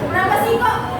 Kenapa sih kok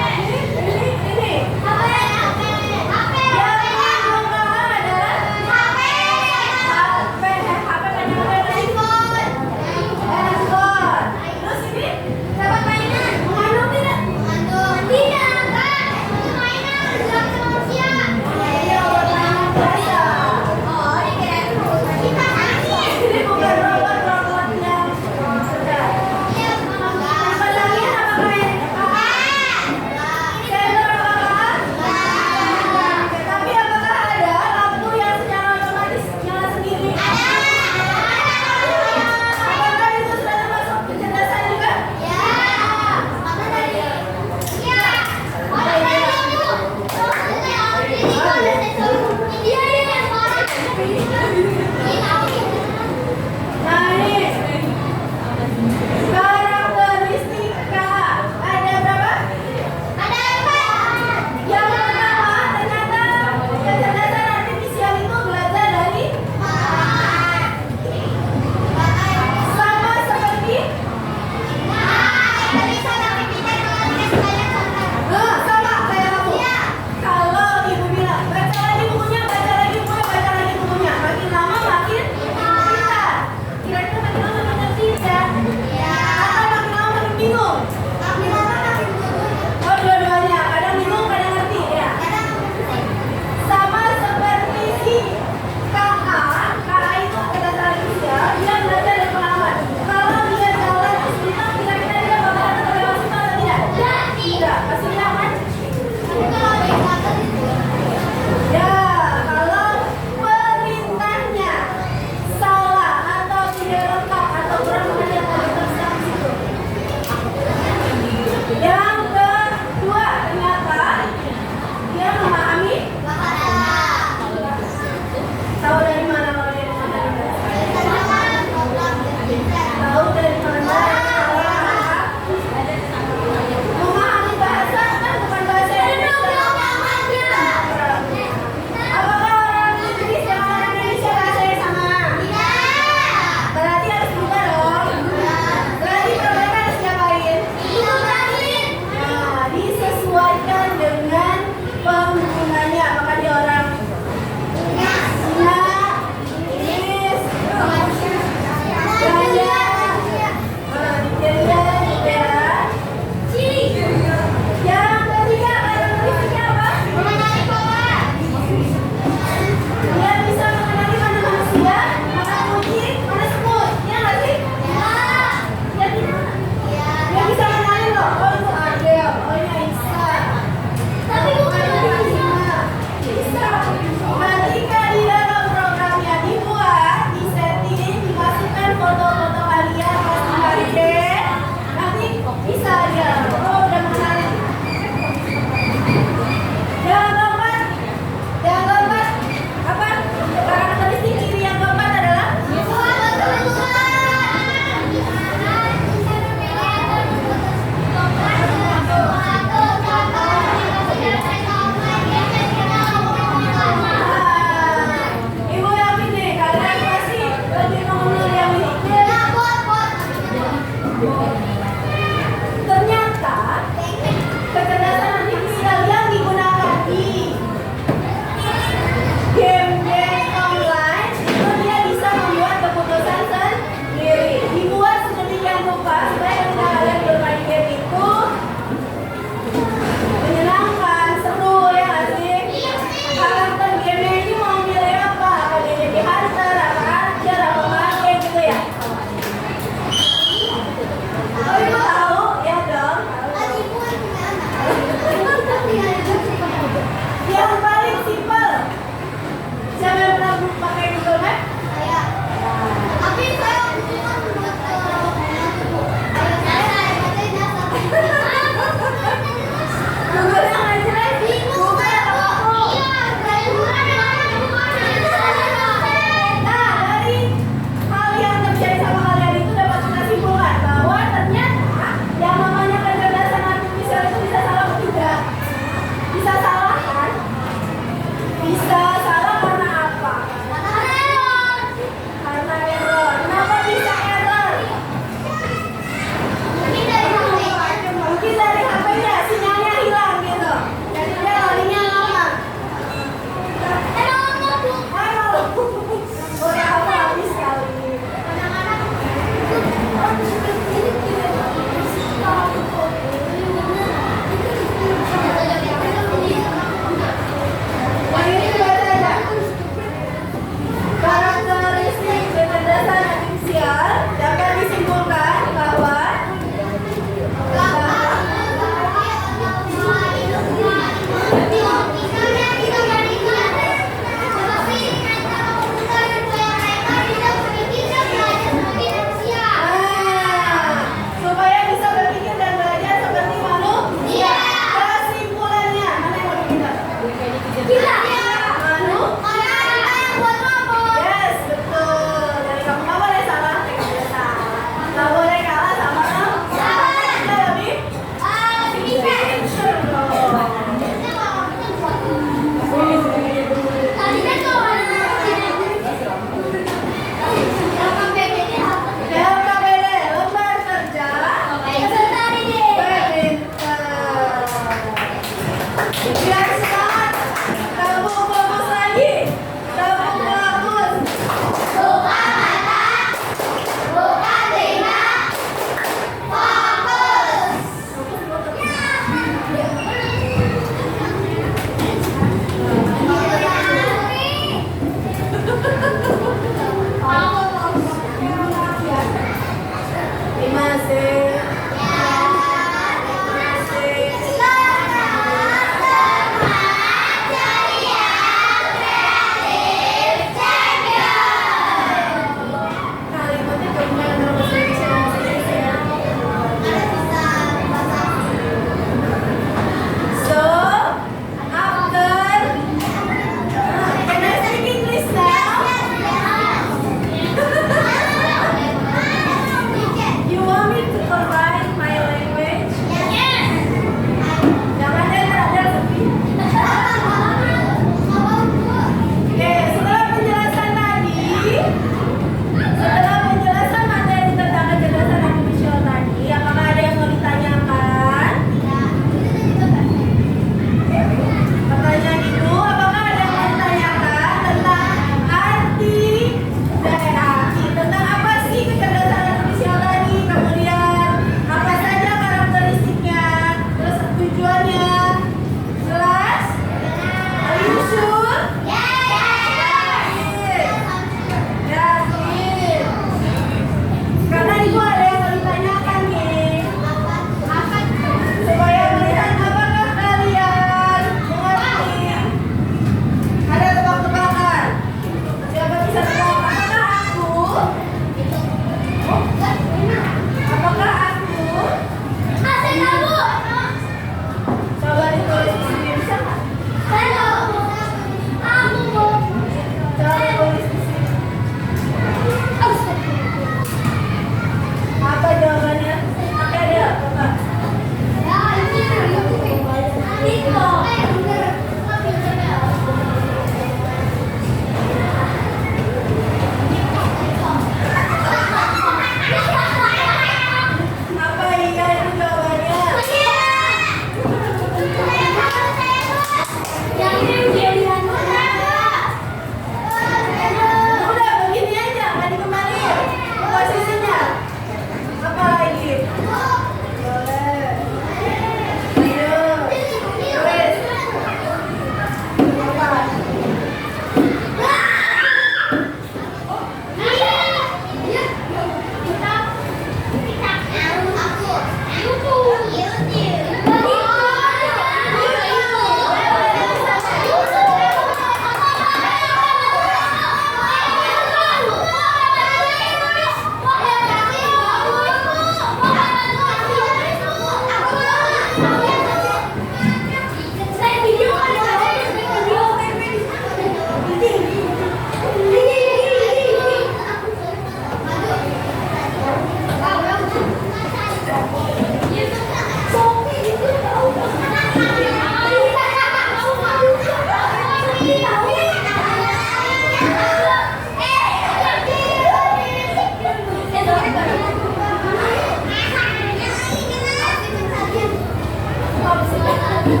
Iya,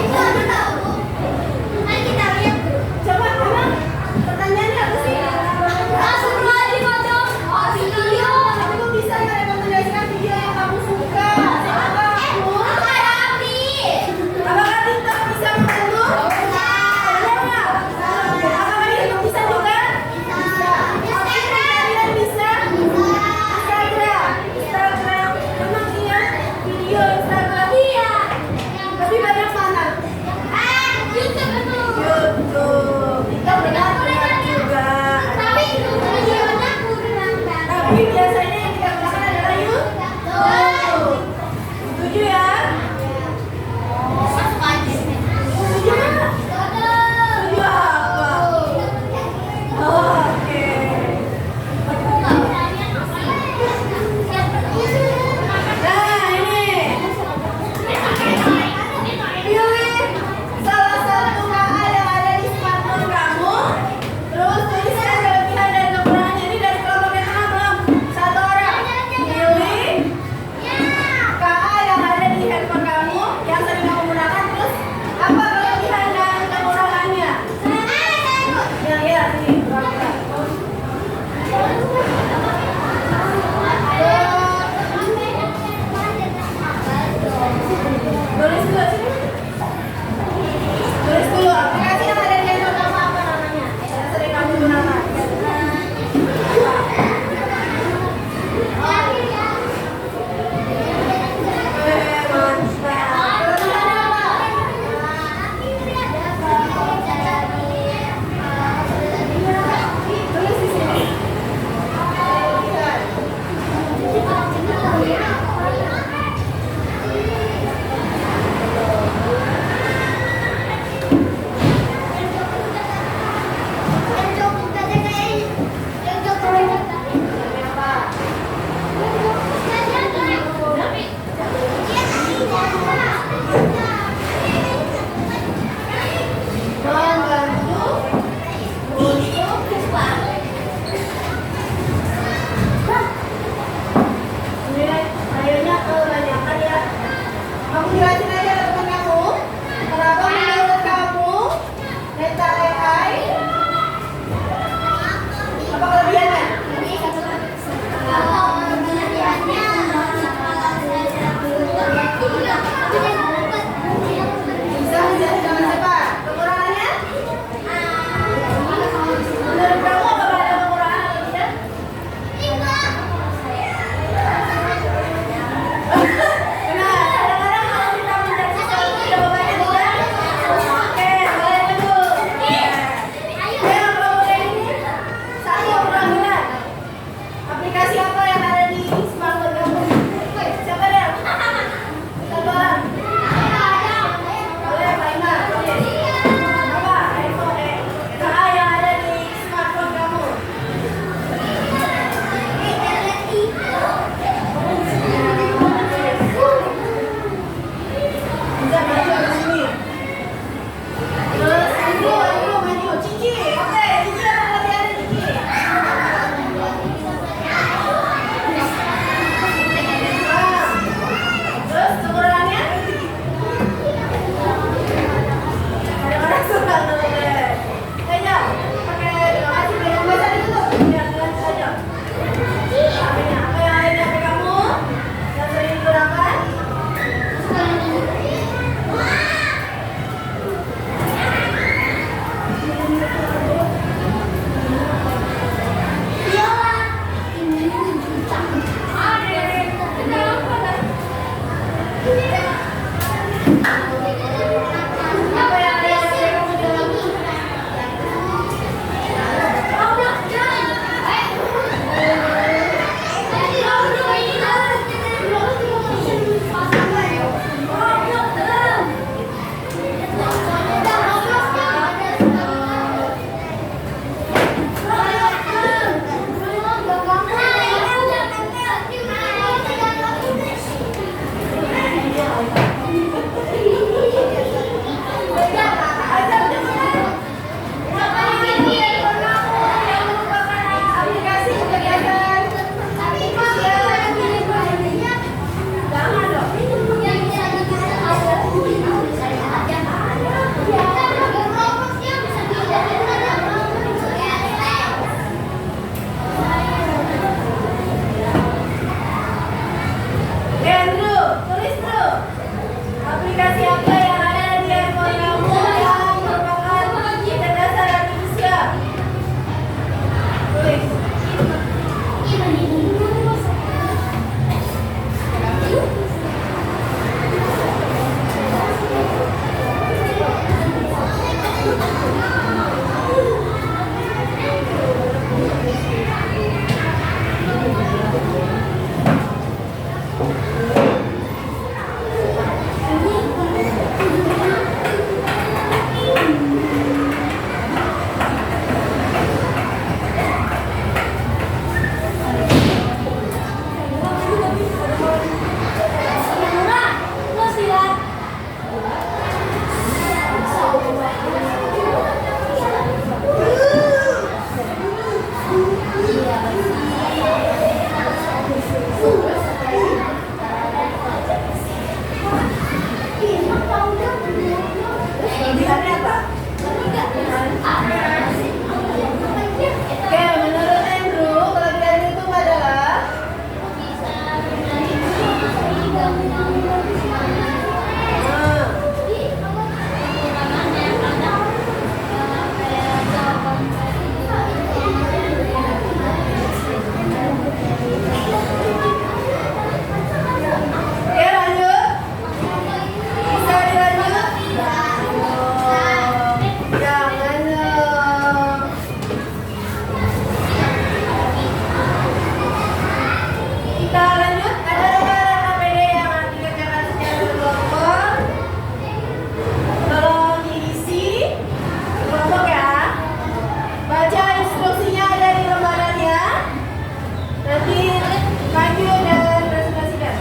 itu aku tahu. Mari kita lihat. Coba emang pertanyaannya apa sih? Astagfirullahaladzim, Pocong. Oh, video. Kamu bisa nggak rekomendasikan video yang kamu suka? Apakah TikTok bisa membantu? Benar nggak? Apakah YouTube bisa juga? Oke, kalian bisa? Instagram. Emang iya video Instagram? Iya. Lebih banyak mana? Kelebihannya apa? Oke, menurut Andrew, kelebihan itu adalah oke, lanjut. Bisa dilanjut? Jangan dong. Kita lanjut. Ada rekan APD yang dikerjakan secara berkelompok. Tolong diisi kelompok ya. Baca instruksinya ada di lembarannya. Nanti lanjut dan presentasikan.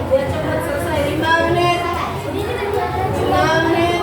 Biar cepat selesai 5 menit.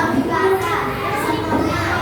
Aplikasi penerjemah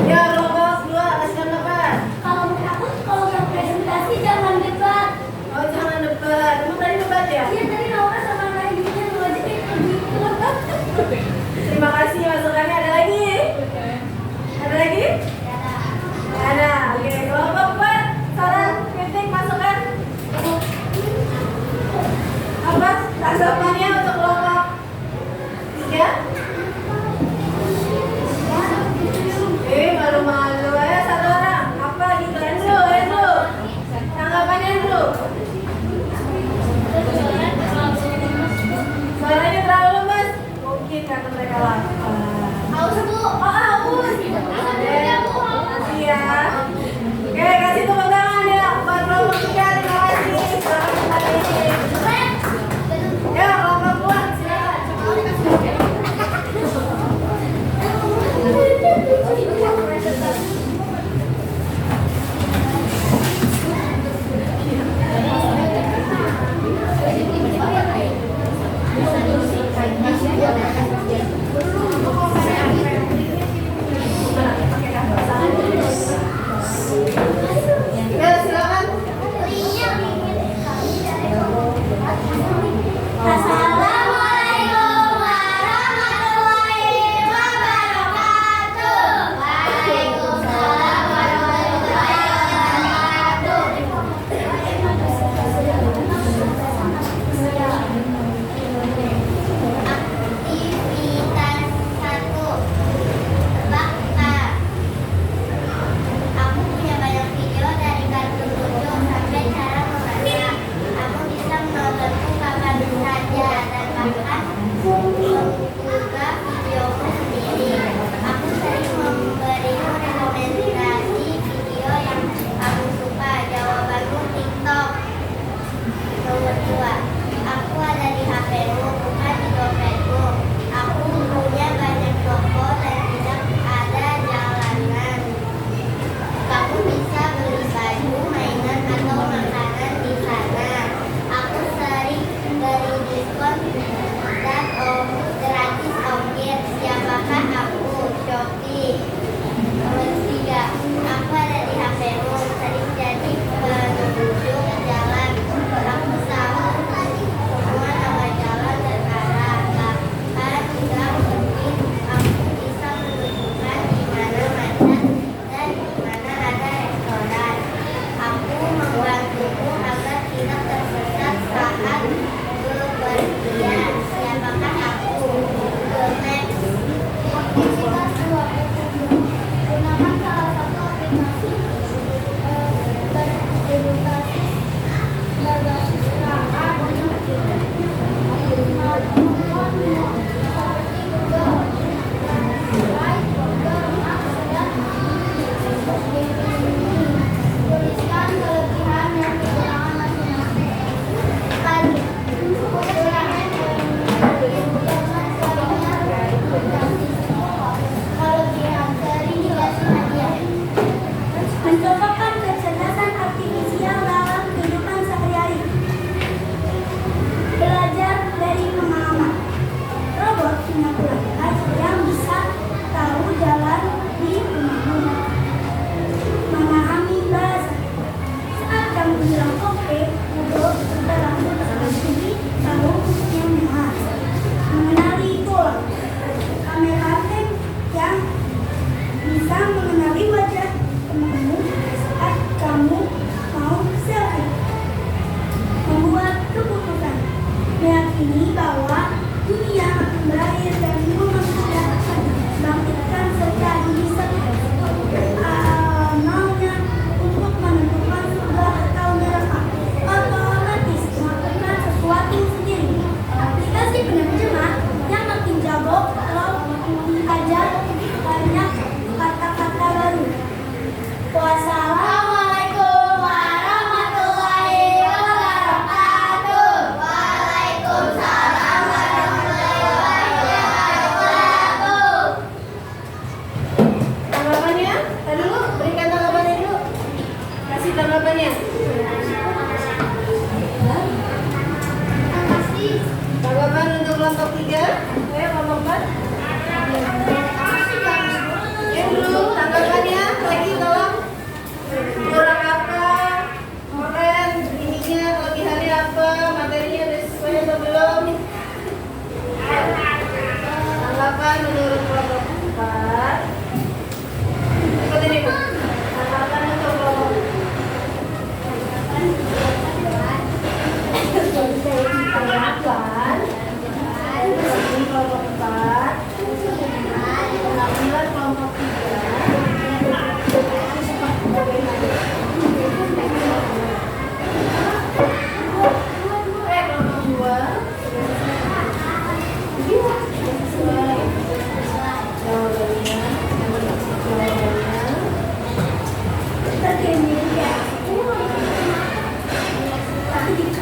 Ya, kelompok 2, kasihkan depan. Kalau menurut aku, kalau mau presentasi jangan debat. Oh, jangan debat. Kamu tadi debat ya? Iya, tadi Laura sama Rajunya ngajakin lebih lengkap. Terima kasih masukannya. Ada lagi? Ada lagi? Ada. Oke, kelompok 4, saran, kritik, masukan. Apa tanggapannya untuk kelompok 3? Malu-malu. Ayo satu orang. Apa gitu? Andrew. Tanggapannya Andrew. Suaranya terlalu lemas. Mungkin karena mereka lapar. Haus Bu. Oh, haus. Iya. Oke, kasih tepuk tangan ya buat kelompok 3. Terima kasih. Selamat hari ini. Ya, kelompok 4 silakan. Ya, silakan. Assalamualaikum warahmatullahi wabarakatuh. Waalaikumsalam warahmatullahi wabarakatuh. Aktivitas 1. Tebak-tebakan. Aku punya banyak video dari kartun lucu sampai cara memasak. Kamu bisa menontonku kapan saja dan bahkan menggugah videoku sendiri. Aku sering memberimu rekomendasi video yang kamu suka. Jawabanmu TikTok. Nomor 2. Aku ada di HP-mu, bukan di dompetmu. Aku punya banyak toko dan tidak ada jalanan. Kamu bisa beli baju, mainan, atau makanan di sana. Aku sering beri diskon dan gratis ongkir. Siapakah aku? Shopee. Nomor 3. Aku ada di HP-mu, sering jadi penunjuk jalan. Aku tahu semua nama jalan dan arah. Bahkan tidak mungkin aku bisa menunjukkan di mana macet dan di mana ada restoran. Aku membantumu agar tidak tersesat saat bepergian. Siapakah aku? Google Maps. Aktivitas 2. Gunakan salah satu aplikasi beredukasi berbasis rahmat seperti Google, Drive, Google Maps, dan tuliskan kelebihan dan kekurangan masing-masing. Tadi, kekurangan kelebihan sering dikasih hadiah. Mencobakan kecerdasan artifisial dalam kehidupan sehari-hari. Belajar dari pengalaman. Robot punya pelanggan yang bisa tahu jalan di rumahmu. Memahami bahasa. Saat kamu bilang oke, robot sudah langsung terhubungi tahu yang benar. Mengenali pola. Kamera pen yang bisa mengenali wajah temanmu saat kamu mau selfie. Membuat keputusan. Meyakini bahwa dunia akan berakhir dan manusia akan bangkitkan secara bisa maunya untuk menentukan surga atau neraka. Otomatis melakukan sesuatu sendiri. Aplikasi penerjemah yang makin jago kalau mengajar banyak kata-kata baru. Wassalamualaikum warahmatullahi wabarakatuh. Waalaikumsalam warahmatullahi wabarakatuh. Tanggapannya? Tadi dulu, berikan tanggapannya dulu. Kasih tanggapannya. Terima kasih. Tanggapan untuk kelompok 3? Ayo kelompok 4. Yang belum tanggapannya lagi tolong. Kurang apa? Keren, ininya kelebihannya apa? Materinya udah sesuai atau belum? Tanggapan menurut kelompok 4. Ikut ini Bu. Tanggapan untuk kelompok 4. Tanggapan ini kelompok 4. Tanggapan kelompok 3.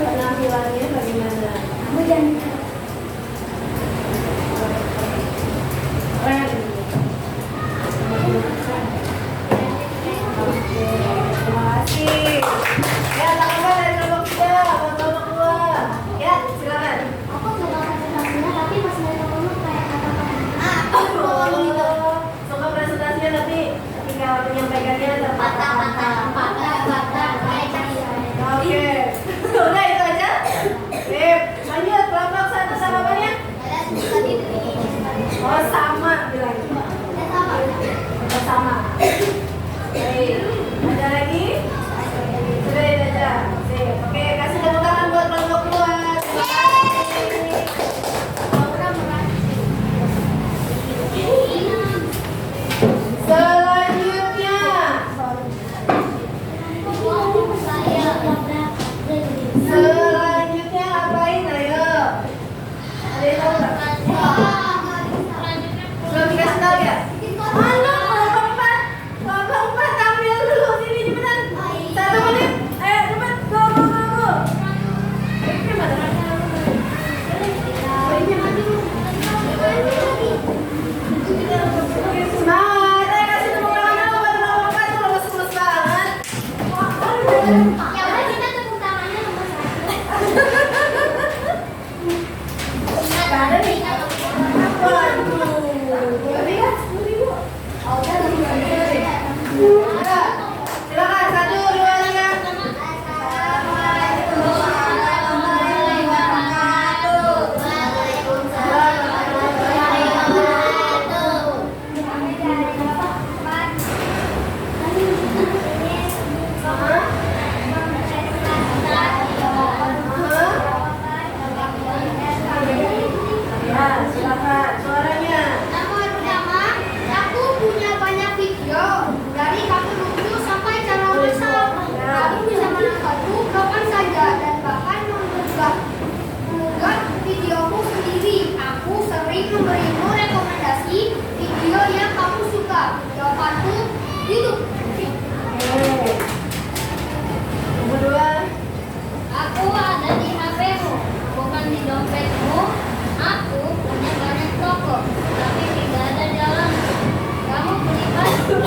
Penampilannya bagaimana? Keren. Oke, terima kasih. Ya, tanggapan dari kelompok 3, kelompok 2. Ya, silakan. Aku suka presentasinya tapi masih ada ngomong kayak Suka presentasinya tapi ketika menyampaikannya patah-patah kayak Oke. Udah itu aja. Sip. Lanjut kelompok 1 tanggapannya. Oh, sama bilang. Oh, sama. Baik. Ada lagi? Sudah itu aja. Sip. Oke, kasih tepuk tangan buat kelompok 2. Terima kasih. Selanjutnya. Selanjutnya apain ayo? Ada yang tahu nggak? Belum dikasih tahu ya? Halo, kelompok 4 tampil dulu sini cepetan. 1 menit. Ayo cepat, go. Ini mana? Semangat, ayo kasih tepuk tangan dulu buat kelompok 4 tuh lemes banget. Ya udah kita tepuk tangannya nomor 1. Ada nih. Waduh. Lebih kan? 10.000. Ada. Silakan 1, 2, 3. Ya, silakan suaranya. Nomor pertama, aku punya banyak video dari kamu lucu sampai cara masak. Kamu bisa menangkapku kapan saja dan bahkan mengunggah videoku sendiri. Aku sering memberimu rekomendasi video yang kamu suka. Jawabanku YouTube. Nomor 2. Aku ada di HP-mu, bukan di dompetmu. Aku punya banyak toko, tapi tidak ada jalan. Kamu beli baju,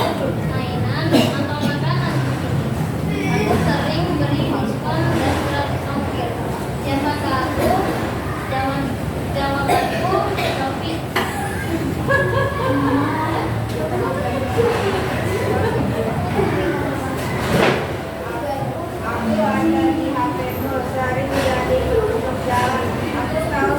mainan, atau makanan. Aku sering beri diskon dan gratis ongkir. Siapakah aku? Jawabanku, Shopee. Aku ada di HP-mu, sehari tidak ada untuk jalan. Aku tahu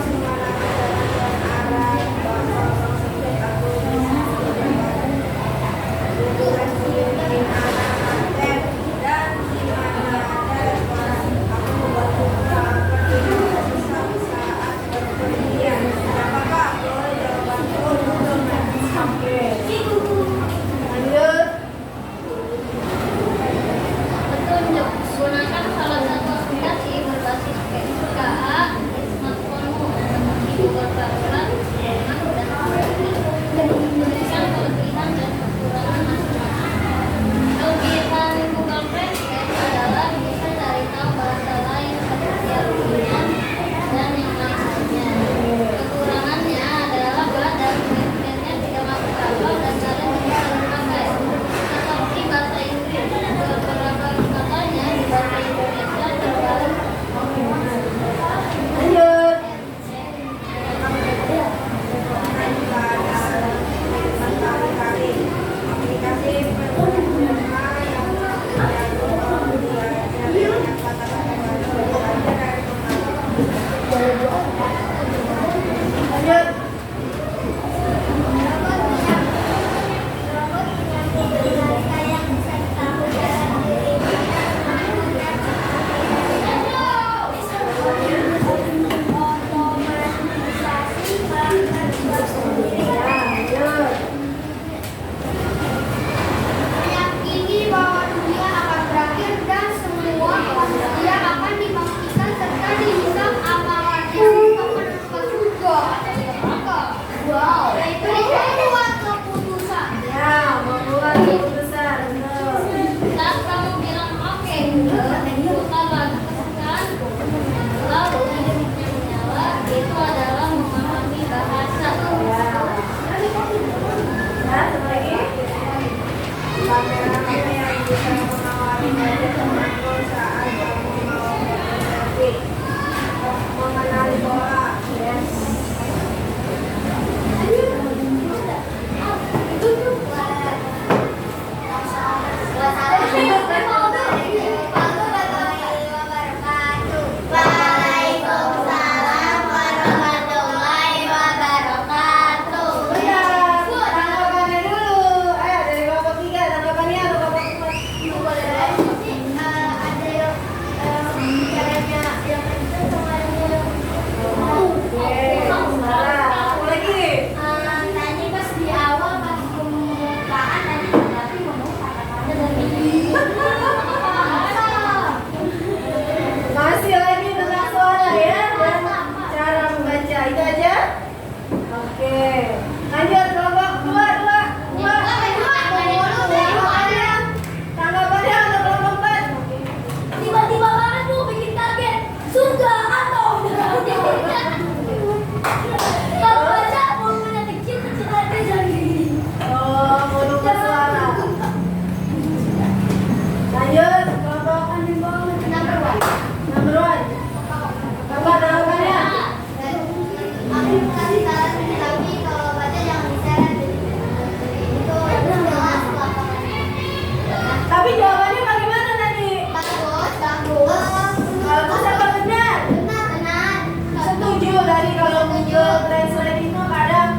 tadi kalau Google Translate itu kadang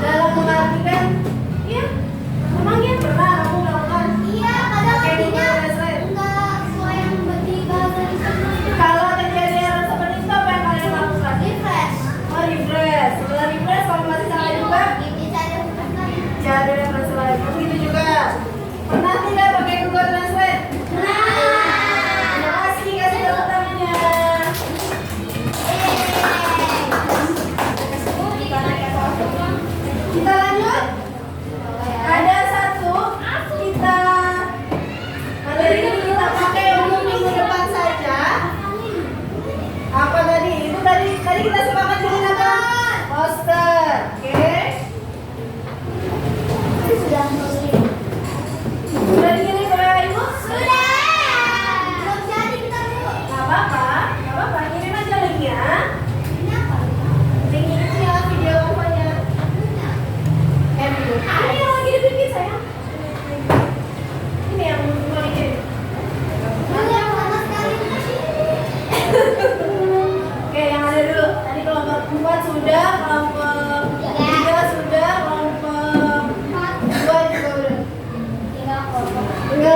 dalam mengartikan, iya, memang ya pernah kamu melakukan. Iya, kadang Kayak artinya Google Translate. enggak sesuai yang di bahasa Indonesia. Kalau terjadi hal seperti itu apa yang kalian lakukan? Refresh. Oh, refresh. Setelah refresh kalau masih salah juga, Bisa refresh lagi. cari refresh lagi. Begitu juga. Pernah tidak pakai Google Translate? Terima kasih, kasih tepuk tangannya. Kita lanjut. Ada satu kita materi ini kita pakai untuk minggu depan saja. Apa tadi? Itu tadi kita sepakat dengan apa? Poster. Oke. Sudah muslim. Sudah dikirim ke WA Ibu? Sudah. Belum jadi kita dulu. Gak apa-apa. Kirim aja linknya. Ini apa? Link itu ya video apanya? Video. Ini yang lagi dibikin sayang. Ini yang mau dikirim. Ini yang sama sekali masih. Oke, yang ada dulu. Tadi kelompok 4 sudah, kelompok 3 sudah, kelompok 2 juga udah. Tinggal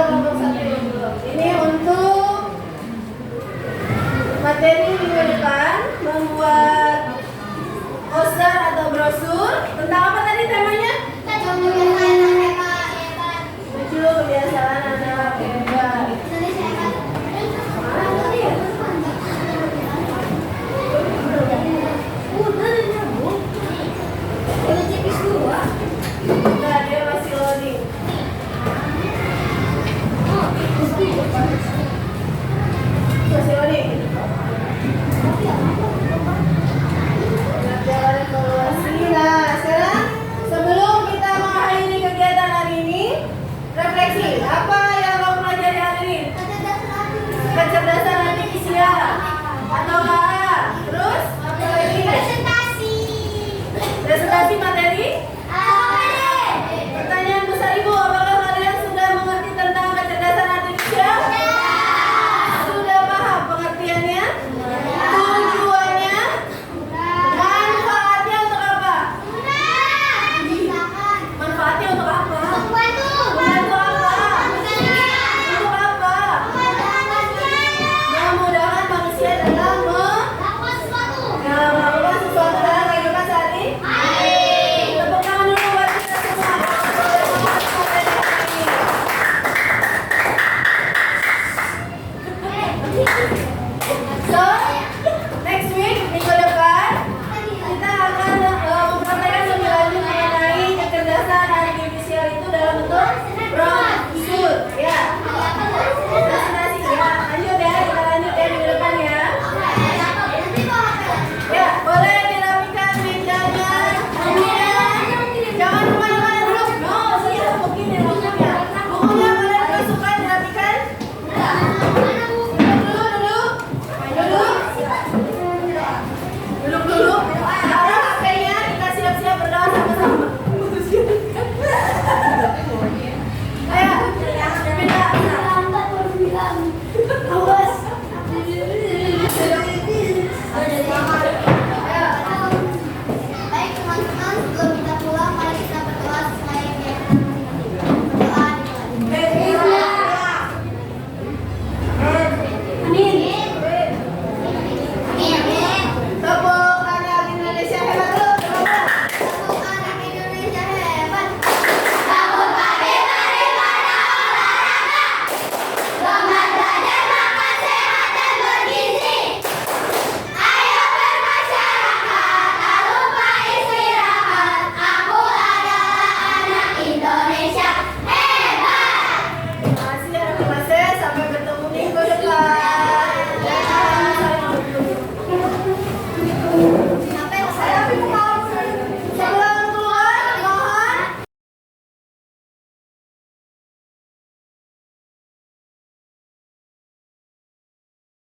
kelompok 1 yang belum. Ini untuk materi minggu depan membuat